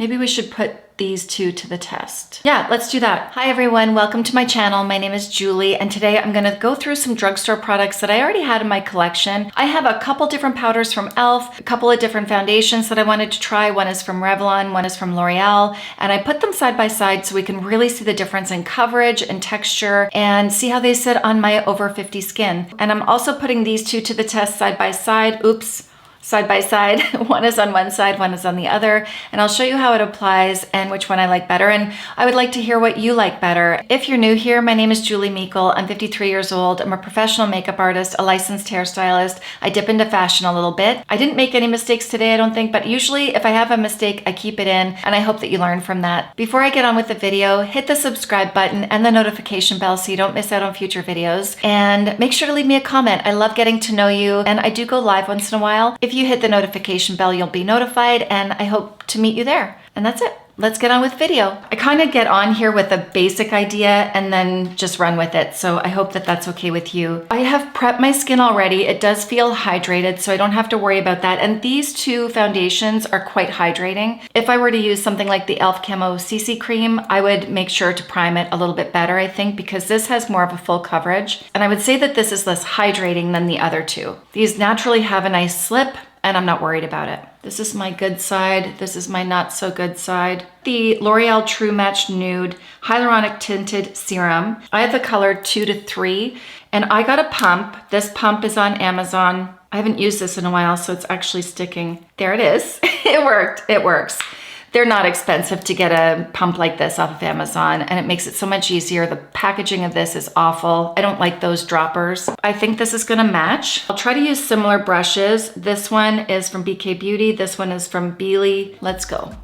Maybe we should put these two to the test. Yeah, let's do that. Hi everyone, welcome to my channel. My name is Julie, and today I'm gonna go through some drugstore products that I already had in my collection. I have a couple different powders from e.l.f., a couple of different foundations that I wanted to try. One is from Revlon, one is from L'Oreal, and I put them side by side so we can really see the difference in coverage and texture and see how they sit on my over 50 skin. And I'm also putting these two to the test side by side. Oops. Side by side. One is on one side, one is on the other, and I'll show you how it applies and which one I like better, and I would like to hear what you like better. If you're new here, my name is Julie Meikle. I'm 53 years old. I'm a professional makeup artist, a licensed hairstylist. I dip into fashion a little bit. I didn't make any mistakes today, I don't think, but usually if I have a mistake, I keep it in, and I hope that you learn from that. Before I get on with the video, hit the subscribe button and the notification bell so you don't miss out on future videos, and make sure to leave me a comment. I love getting to know you, and I do go live once in a while. If you hit the notification bell, you'll be notified, and I hope to meet you there. And that's it. Let's get on with video. I kind of get on here with a basic idea and then just run with it. So I hope that that's okay with you. I have prepped my skin already. It does feel hydrated, so I don't have to worry about that. And these two foundations are quite hydrating. If I were to use something like the e.l.f. Camo CC cream, I would make sure to prime it a little bit better, I think, because this has more of a full coverage. And I would say that this is less hydrating than the other two. These naturally have a nice slip, and I'm not worried about it. This is my good side. This is my not so good side. The L'Oreal True Match Nude Hyaluronic Tinted Serum. I have the color 2 to 3, and I got a pump. This pump is on Amazon. I haven't used this in a while, so it's actually sticking. There it is. It worked. It works. They're not expensive to get a pump like this off of Amazon, and it makes it so much easier. The packaging of this is awful. I don't like those droppers. I think this is gonna match. I'll try to use similar brushes. This one is from BK Beauty. This one is from Beely. Let's go.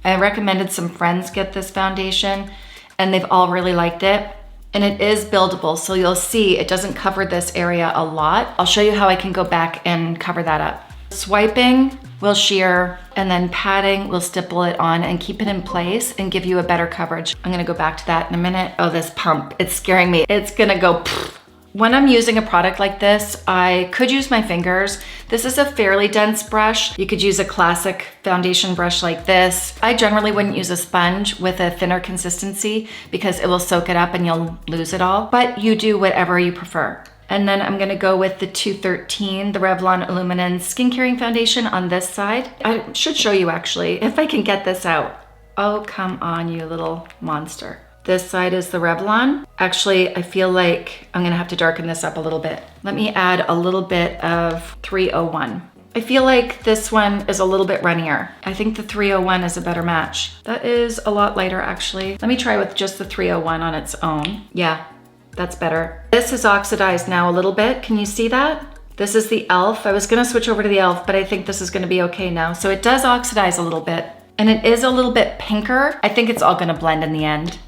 I recommended some friends get this foundation, and they've all really liked it. And it is buildable, so you'll see it doesn't cover this area a lot. I'll show you how I can go back and cover that up. Swiping will sheer, and then patting will stipple it on and keep it in place and give you a better coverage. I'm gonna go back to that in a minute. Oh, this pump, it's scaring me. It's gonna go pfft. When I'm using a product like this, I could use my fingers. This is a fairly dense brush. You could use a classic foundation brush like this. I generally wouldn't use a sponge with a thinner consistency because it will soak it up and you'll lose it all, but you do whatever you prefer. And then I'm gonna go with the 213, the Revlon Illuminance Skin Caring Foundation on this side. I should show you actually, if I can get this out. Oh, come on, you little monster. This side is the Revlon. Actually, I feel like I'm gonna have to darken this up a little bit. Let me add a little bit of 301. I feel like this one is a little bit runnier. I think the 301 is a better match. That is a lot lighter actually. Let me try with just the 301 on its own. Yeah. That's better. This is oxidized now a little bit. Can you see that? This is the e.l.f. I was gonna switch over to the e.l.f., but I think this is gonna be okay now. So it does oxidize a little bit, and it is a little bit pinker. I think it's all gonna blend in the end.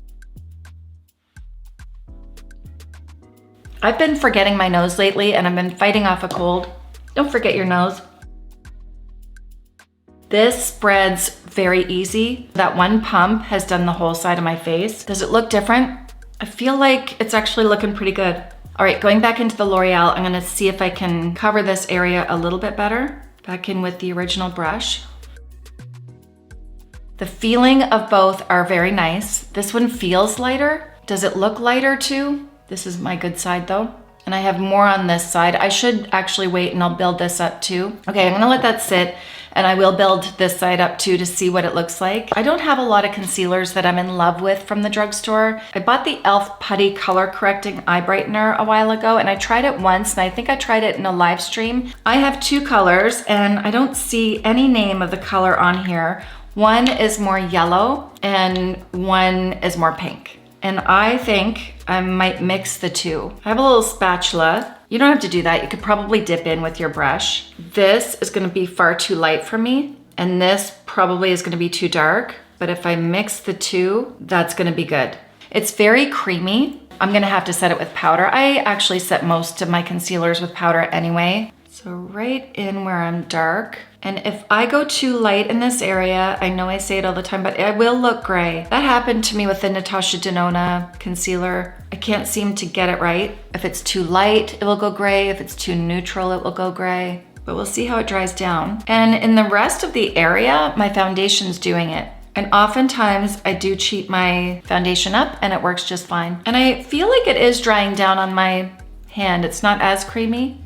I've been forgetting my nose lately, and I've been fighting off a cold. Don't forget your nose. This spreads very easy. That one pump has done the whole side of my face. Does it look different? I feel like it's actually looking pretty good. All right, going back into the L'Oreal, I'm gonna see if I can cover this area a little bit better. Back in with the original brush. The feeling of both are very nice. This one feels lighter. Does it look lighter too? This is my good side though. And I have more on this side. I should actually wait and I'll build this up too. Okay, I'm gonna let that sit, and I will build this side up too to see what it looks like. I don't have a lot of concealers that I'm in love with from the drugstore. I bought the e.l.f. Putty Color Correcting Eye Brightener a while ago, and I tried it once, and I think I tried it in a live stream. I have two colors, and I don't see any name of the color on here. One is more yellow, and one is more pink. And I think I might mix the two. I have a little spatula. You don't have to do that. You could probably dip in with your brush. This is gonna be far too light for me, and this probably is gonna be too dark, but if I mix the two, that's gonna be good. It's very creamy. I'm gonna have to set it with powder. I actually set most of my concealers with powder anyway. So right in where I'm dark. And if I go too light in this area, I know I say it all the time, but I will look gray. That happened to me with the Natasha Denona concealer. I can't seem to get it right. If it's too light, it will go gray. If it's too neutral, it will go gray. But we'll see how it dries down. And in the rest of the area, my foundation's doing it. And oftentimes I do cheat my foundation up and it works just fine. And I feel like it is drying down on my hand. It's not as creamy.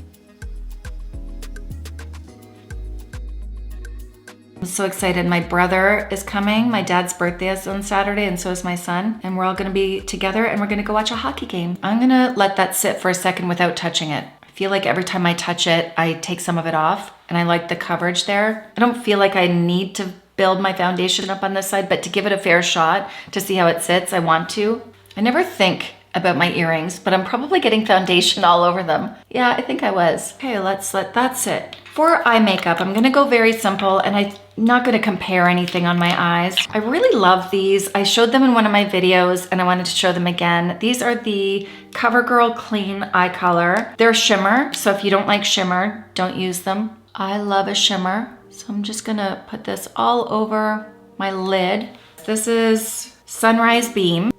I'm so excited. My brother is coming. My dad's birthday is on Saturday and so is my son. And we're all gonna be together and we're gonna go watch a hockey game. I'm gonna let that sit for a second without touching it. I feel like every time I touch it, I take some of it off and I like the coverage there. I don't feel like I need to build my foundation up on this side, but to give it a fair shot to see how it sits, I want to. I never think about my earrings, but I'm probably getting foundation all over them. Yeah, I think I was. Okay, let's let that sit. For eye makeup, I'm gonna go very simple and I'm not gonna compare anything on my eyes. I really love these. I showed them in one of my videos and I wanted to show them again. These are the Covergirl Clean Eye Color. They're shimmer, so if you don't like shimmer, don't use them. I love a shimmer, so I'm just gonna put this all over my lid. This is Sunrise Beam.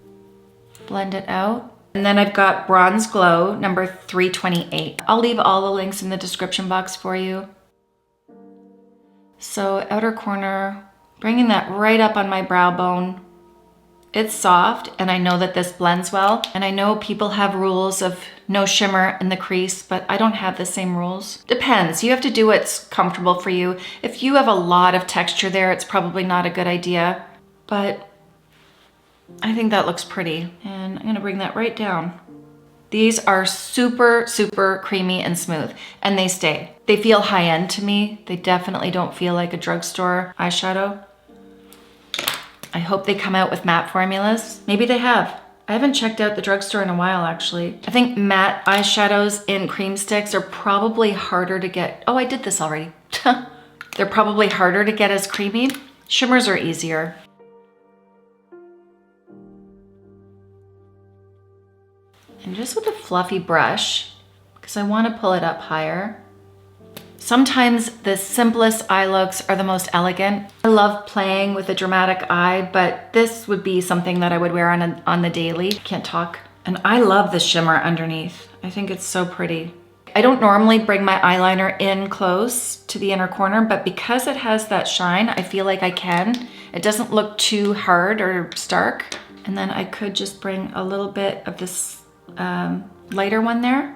Blend it out. And then I've got Bronze Glow, number 328. I'll leave all the links in the description box for you. So outer corner, bringing that right up on my brow bone. It's soft, and I know that this blends well. And I know people have rules of no shimmer in the crease, but I don't have the same rules. Depends, you have to do what's comfortable for you. If you have a lot of texture there, it's probably not a good idea, but I think that looks pretty. And I'm gonna bring that right down. These are super, super creamy and smooth, and they stay. They feel high-end to me. They definitely don't feel like a drugstore eyeshadow. I hope they come out with matte formulas. Maybe they have. I haven't checked out the drugstore in a while, actually. I think matte eyeshadows in cream sticks are probably harder to get. Oh, I did this already. They're probably harder to get as creamy. Shimmers are easier. And just with a fluffy brush, because I want to pull it up higher. Sometimes the simplest eye looks are the most elegant. I love playing with a dramatic eye, but this would be something that I would wear on the daily. Can't talk. And I love the shimmer underneath. I think it's so pretty. I don't normally bring my eyeliner in close to the inner corner, but because it has that shine, I feel like I can. It doesn't look too hard or stark. And then I could just bring a little bit of this lighter one there.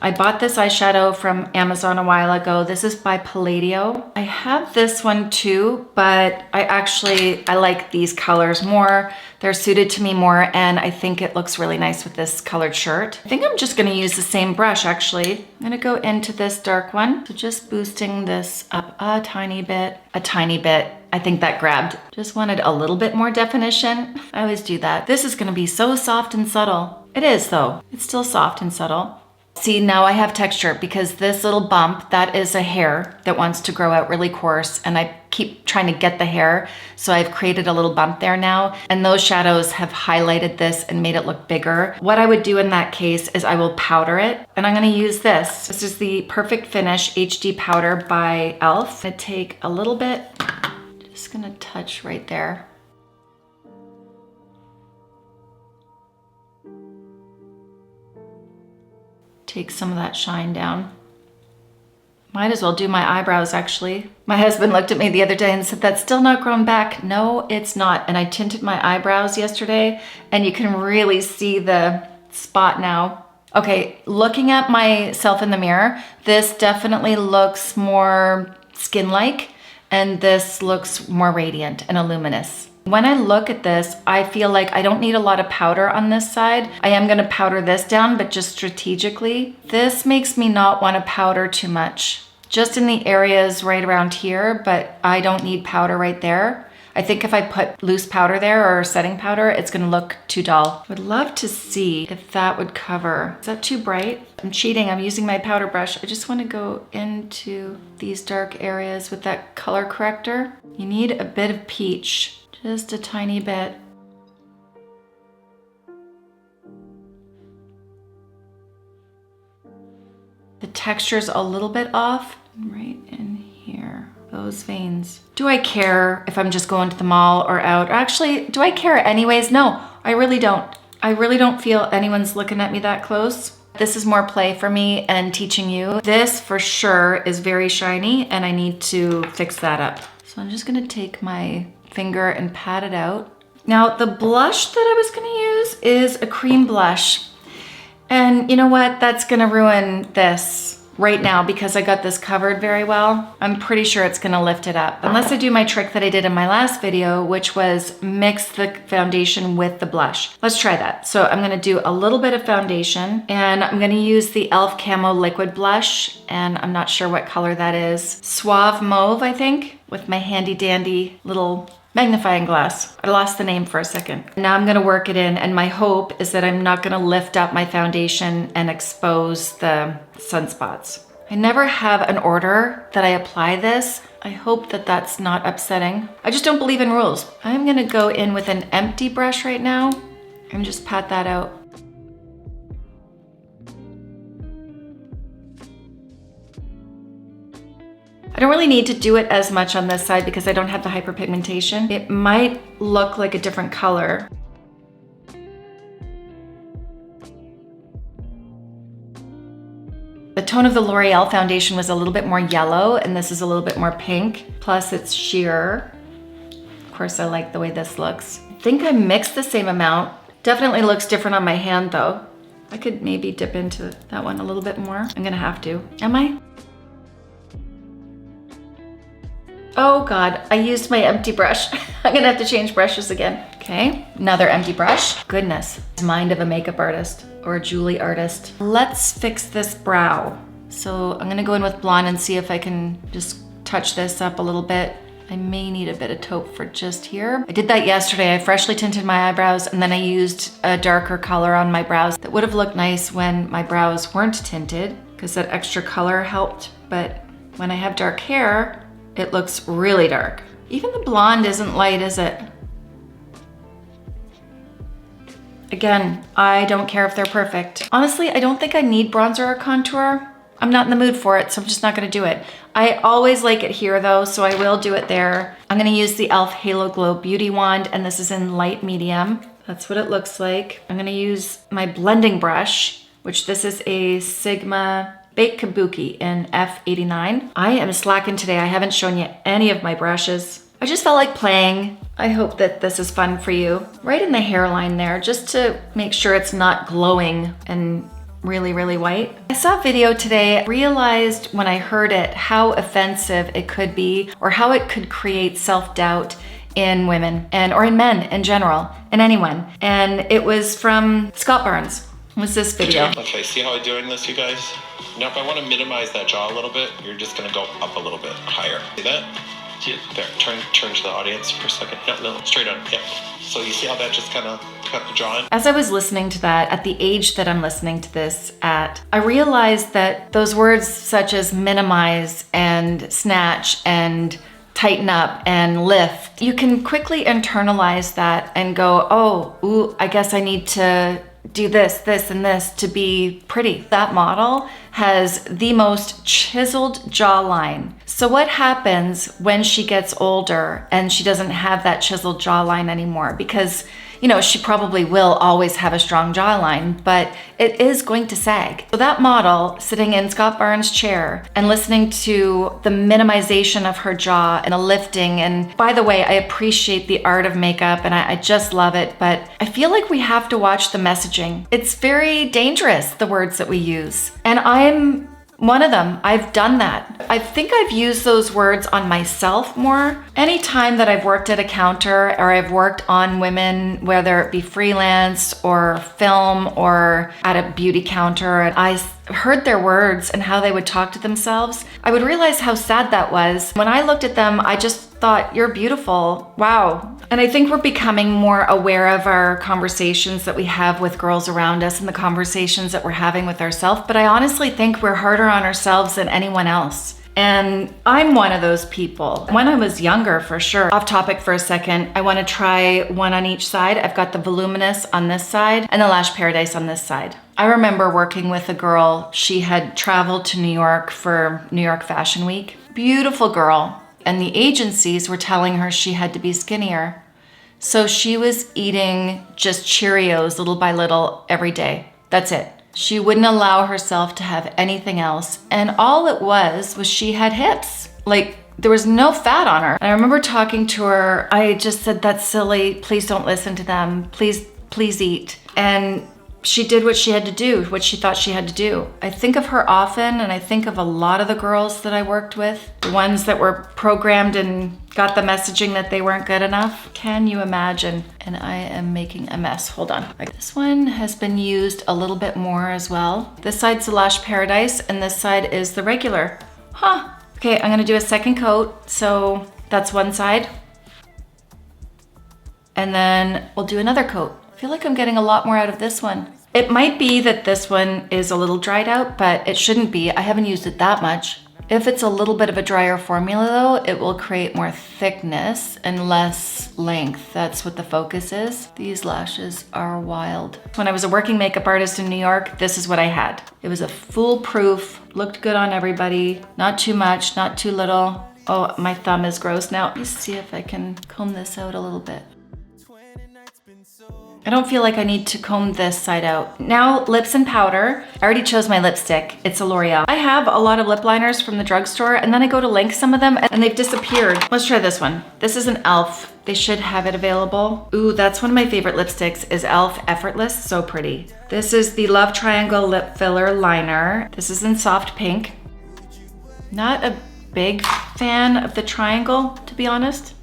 I bought this eyeshadow from Amazon a while ago. This is by Palladio. I have this one too, but I like these colors more. They're suited to me more, and I think it looks really nice with this colored shirt. I think I'm just gonna use the same brush actually. I'm gonna go into this dark one. So just boosting this up a tiny bit. I think that grabbed. Just wanted a little bit more definition. I always do that. This is gonna be so soft and subtle. It is though. It's still soft and subtle. See, now I have texture because this little bump, that is a hair that wants to grow out really coarse, and I keep trying to get the hair, so I've created a little bump there now, and those shadows have highlighted this and made it look bigger. What I would do in that case is I will powder it, and I'm gonna use this. This is the Perfect Finish HD Powder by e.l.f. I'm gonna take a little bit, just gonna touch right there. Take some of that shine down. Might as well do my eyebrows actually. My husband looked at me the other day and said, that's still not grown back. No, it's not. And I tinted my eyebrows yesterday and you can really see the spot now. Okay, looking at myself in the mirror, this definitely looks more skin-like and this looks more radiant and luminous. When I look at this, I feel like I don't need a lot of powder on this side. I am gonna powder this down, but just strategically. This makes me not wanna powder too much. Just in the areas right around here, but I don't need powder right there. I think if I put loose powder there or setting powder, it's gonna look too dull. Would love to see if that would cover. Is that too bright? I'm cheating, I'm using my powder brush. I just wanna go into these dark areas with that color corrector. You need a bit of peach. Just a tiny bit. The texture's a little bit off. Right in here, those veins. Do I care if I'm just going to the mall or out? Actually, do I care anyways? No, I really don't. I really don't feel anyone's looking at me that close. This is more play for me and teaching you. This for sure is very shiny and I need to fix that up. So I'm just gonna take my finger and pat it out. Now the blush that I was gonna use is a cream blush. And you know what? That's gonna ruin this right now because I got this covered very well. I'm pretty sure it's gonna lift it up. Unless I do my trick that I did in my last video, which was mix the foundation with the blush. Let's try that. So I'm gonna do a little bit of foundation and I'm gonna use the e.l.f. Camo Liquid Blush, and I'm not sure what color that is. Suave Mauve, I think, with my handy dandy little magnifying glass. I lost the name for a second. Now I'm gonna work it in, and my hope is that I'm not gonna lift up my foundation and expose the sunspots. I never have an order that I apply this. I hope that that's not upsetting. I just don't believe in rules. I'm gonna go in with an empty brush right now and just pat that out. I don't really need to do it as much on this side because I don't have the hyperpigmentation. It might look like a different color. The tone of the L'Oreal foundation was a little bit more yellow and this is a little bit more pink. Plus it's sheer. Of course, I like the way this looks. I think I mixed the same amount. Definitely looks different on my hand though. I could maybe dip into that one a little bit more. I'm gonna have to. Am I? Oh God, I used my empty brush. I'm gonna have to change brushes again. Okay, another empty brush. Goodness, mind of a makeup artist or a Julie artist. Let's fix this brow. So I'm gonna go in with blonde and see if I can just touch this up a little bit. I may need a bit of taupe for just here. I did that yesterday. I freshly tinted my eyebrows and then I used a darker color on my brows that would have looked nice when my brows weren't tinted because that extra color helped. But when I have dark hair, it looks really dark. Even the blonde isn't light, is it? Again, I don't care if they're perfect. Honestly, I don't think I need bronzer or contour. I'm not in the mood for it, so I'm just not gonna do it. I always like it here though, so I will do it there. I'm gonna use the e.l.f. Halo Glow Beauty Wand, and this is in light medium. That's what it looks like. I'm gonna use my blending brush, which this is a Sigma Baked Kabuki in F89. I am slacking today. I haven't shown you any of my brushes. I just felt like playing. I hope that this is fun for you. Right in the hairline there, just to make sure it's not glowing and really, really white. I saw a video today, realized when I heard it how offensive it could be or how it could create self-doubt in women or in men in general, in anyone. And it was from Scott Barnes. Was this video? Okay, see how I'm doing this, you guys? Now, if I want to minimize that jaw a little bit, you're just going to go up a little bit higher. See that? Yeah. There, turn to the audience for a second. Yeah, no, straight on. Yeah. So you see how that just kind of cut the jaw in? As I was listening to that, at the age that I'm listening to this at, I realized that those words such as minimize and snatch and tighten up and lift, you can quickly internalize that and go, oh, ooh, I guess I need to do this, this, and this to be pretty. That model has the most chiseled jawline. So what happens when she gets older and she doesn't have that chiseled jawline anymore? Because, you know, she probably will always have a strong jawline, but it is going to sag. So that model sitting in Scott Barnes' chair and listening to the minimization of her jaw and the lifting, and by the way, I appreciate the art of makeup and I just love it, but I feel like we have to watch the messaging. It's very dangerous, the words that we use. And I'm one of them. I've done that. I think I've used those words on myself more. Anytime that I've worked at a counter or I've worked on women, whether it be freelance or film or at a beauty counter, and I heard their words and how they would talk to themselves, I would realize how sad that was. When I looked at them, I just thought, you're beautiful. Wow. And I think we're becoming more aware of our conversations that we have with girls around us and the conversations that we're having with ourselves. But I honestly think we're harder on ourselves than anyone else. And I'm one of those people. When I was younger, for sure. Off topic for a second, I want to try one on each side. I've got the Voluminous on this side and the Lash Paradise on this side. I remember working with a girl. She had traveled to New York for New York Fashion Week. Beautiful girl. And the agencies were telling her she had to be skinnier. So she was eating just Cheerios little by little every day. That's it. She wouldn't allow herself to have anything else. And all it was she had hips. Like There was no fat on her. And I remember talking to her. I just said, that's silly. Please don't listen to them. Please eat. And she did what she had to do, what she thought she had to do. I think of her often, and I think of a lot of the girls that I worked with, the ones that were programmed and got the messaging that they weren't good enough. Can you imagine? And I am making a mess. Hold on. This one has been used a little bit more as well. This side's the Lash Paradise, and this side is the regular. Huh. Okay, I'm gonna do a second coat. So that's one side. And then we'll do another coat. I feel like I'm getting a lot more out of this one. It might be that this one is a little dried out, but it shouldn't be. I haven't used it that much. If it's a little bit of a drier formula though, it will create more thickness and less length. That's what the focus is. These lashes are wild. When I was a working makeup artist in New York, this is what I had. It was a foolproof, looked good on everybody, not too much, not too little. Oh, my thumb is gross now. Let me see if I can comb this out a little bit. I don't feel like I need to comb this side out. Now, lips and powder. I already chose my lipstick. It's a L'Oreal. I have a lot of lip liners from the drugstore, and then I go to link some of them and they've disappeared. Let's try this one. This is an e.l.f. They should have it available. Ooh, that's one of my favorite lipsticks is e.l.f. Effortless, so pretty. This is the Love Triangle Lip Filler Liner. This is in soft pink. Not a big fan of the triangle, to be honest.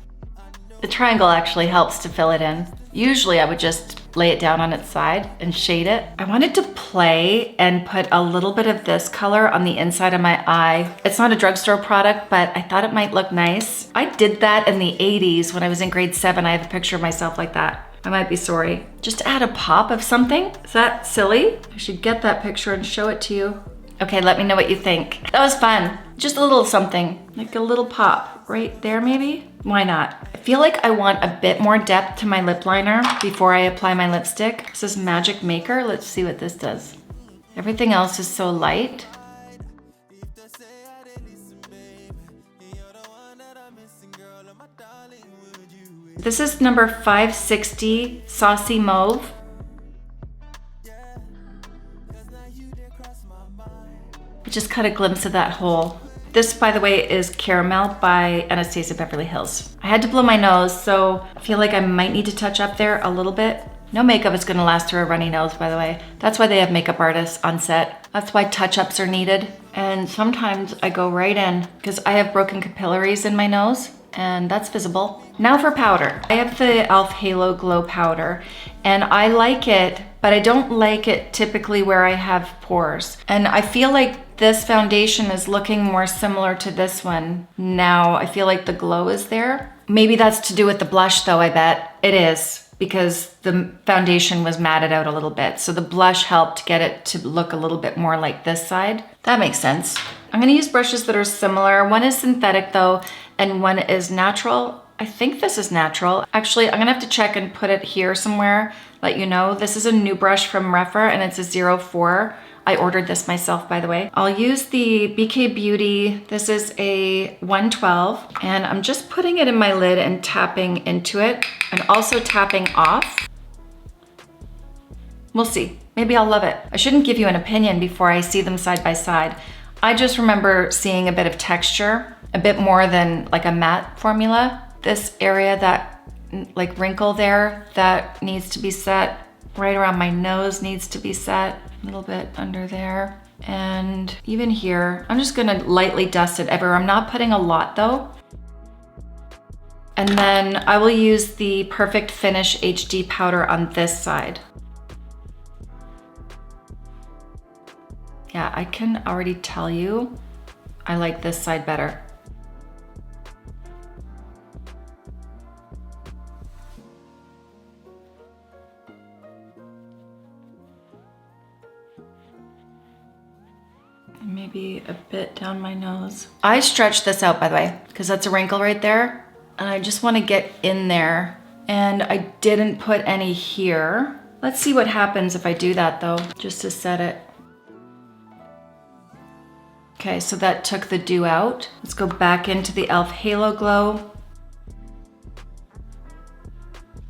The triangle actually helps to fill it in. Usually I would just lay it down on its side and shade it. I wanted to play and put a little bit of this color on the inside of my eye. It's not a drugstore product, but I thought it might look nice. I did that in the 80s when I was in grade 7. I have a picture of myself like that. I might be sorry. Just to add a pop of something? Is that silly? I should get that picture and show it to you. Okay, let me know what you think. That was fun. Just a little something, like a little pop right there maybe? Why not? I feel like I want a bit more depth to my lip liner before I apply my lipstick. This is Magic Maker. Let's see what this does. Everything else is so light. This is number 560 Saucy Mauve. I just caught a glimpse of that hole. This, by the way, is Caramel by Anastasia Beverly Hills. I had to blow my nose, so I feel like I might need to touch up there a little bit. No makeup is gonna last through a runny nose, by the way. That's why they have makeup artists on set. That's why touch-ups are needed. And sometimes I go right in because I have broken capillaries in my nose, and that's visible. Now for powder. I have the e.l.f. Halo Glow Powder, and I like it, but I don't like it typically where I have pores. And I feel like this foundation is looking more similar to this one now. I feel like the glow is there. Maybe that's to do with the blush though, I bet. It is, because the foundation was matted out a little bit. So the blush helped get it to look a little bit more like this side. That makes sense. I'm gonna use brushes that are similar. One is synthetic though, and one is natural. I think this is natural. Actually, I'm gonna have to check and put it here somewhere, let you know. This is a new brush from Refer and it's a 04. I ordered this myself, by the way. I'll use the BK Beauty. This is a 112, and I'm just putting it in my lid and tapping into it, and also tapping off. We'll see. Maybe I'll love it. I shouldn't give you an opinion before I see them side by side. I just remember seeing a bit of texture, a bit more than like a matte formula. This area, that like wrinkle there, that needs to be set. Right around my nose needs to be set. A little bit under there. And even here, I'm just gonna lightly dust it everywhere. I'm not putting a lot though. And then I will use the Perfect Finish HD powder on this side. Yeah, I can already tell you, I like this side better. Maybe a bit down my nose. I stretched this out, by the way, because that's a wrinkle right there. And I just want to get in there. And I didn't put any here. Let's see what happens if I do that though, just to set it. Okay, so that took the dew out. Let's go back into the e.l.f. Halo Glow.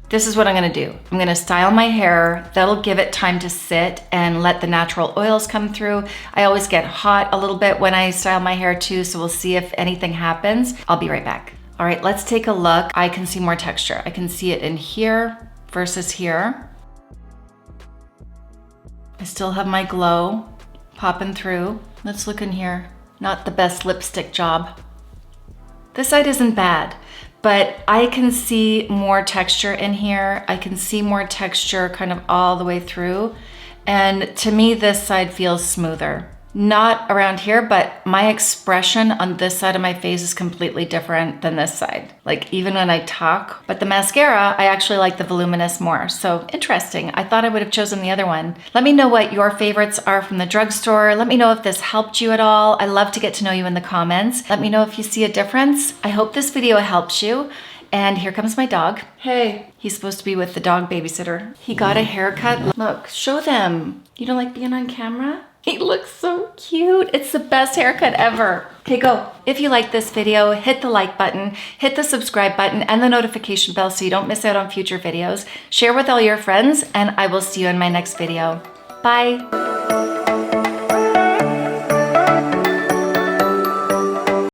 This is what I'm gonna do. I'm gonna style my hair. That'll give it time to sit and let the natural oils come through. I always get hot a little bit when I style my hair too, so we'll see if anything happens. I'll be right back. All right, let's take a look. I can see more texture. I can see it in here versus here. I still have my glow popping through. Let's look in here. Not the best lipstick job. This side isn't bad, but I can see more texture in here. I can see more texture kind of all the way through. And to me, this side feels smoother. Not around here, but my expression on this side of my face is completely different than this side. Like even when I talk. But the mascara, I actually like the Voluminous more. So interesting. I thought I would have chosen the other one. Let me know what your favorites are from the drugstore. Let me know if this helped you at all. I love to get to know you in the comments. Let me know if you see a difference. I hope this video helps you. And here comes my dog. Hey, he's supposed to be with the dog babysitter. He got a haircut. Look, show them. You don't like being on camera? He looks so cute. It's the best haircut ever. Okay, go. If you like this video, hit the like button, hit the subscribe button and the notification bell so you don't miss out on future videos. Share with all your friends and I will see you in my next video. Bye.